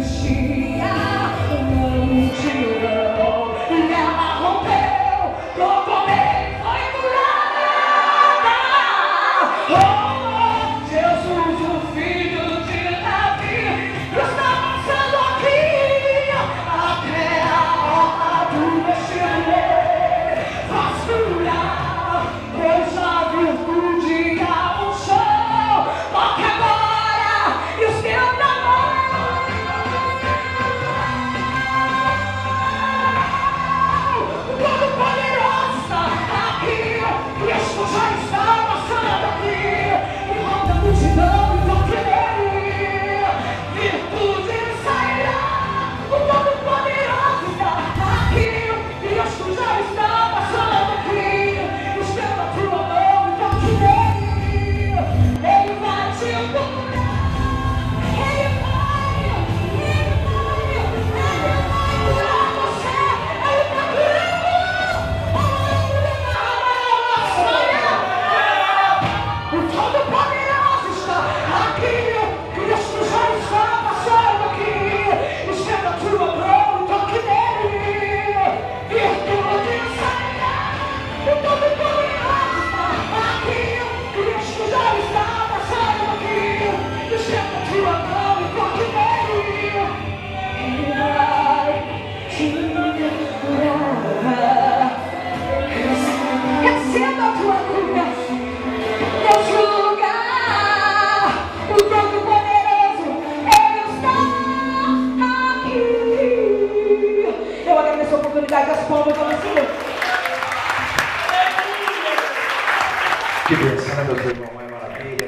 existia uma multidão e ela rompeu, tocou bem, foi curada. Oh, Jesus, o filho de Davi, está passando aqui até a hora do mexer, pasturar, pois a virtude ao chão, toque agora e os teus receba a tua cura nesse lugar. O Todo-Poderoso, Ele está aqui. Eu agradeço a oportunidade das palmas para você. Que bênção, né, meus irmãos? É maravilha.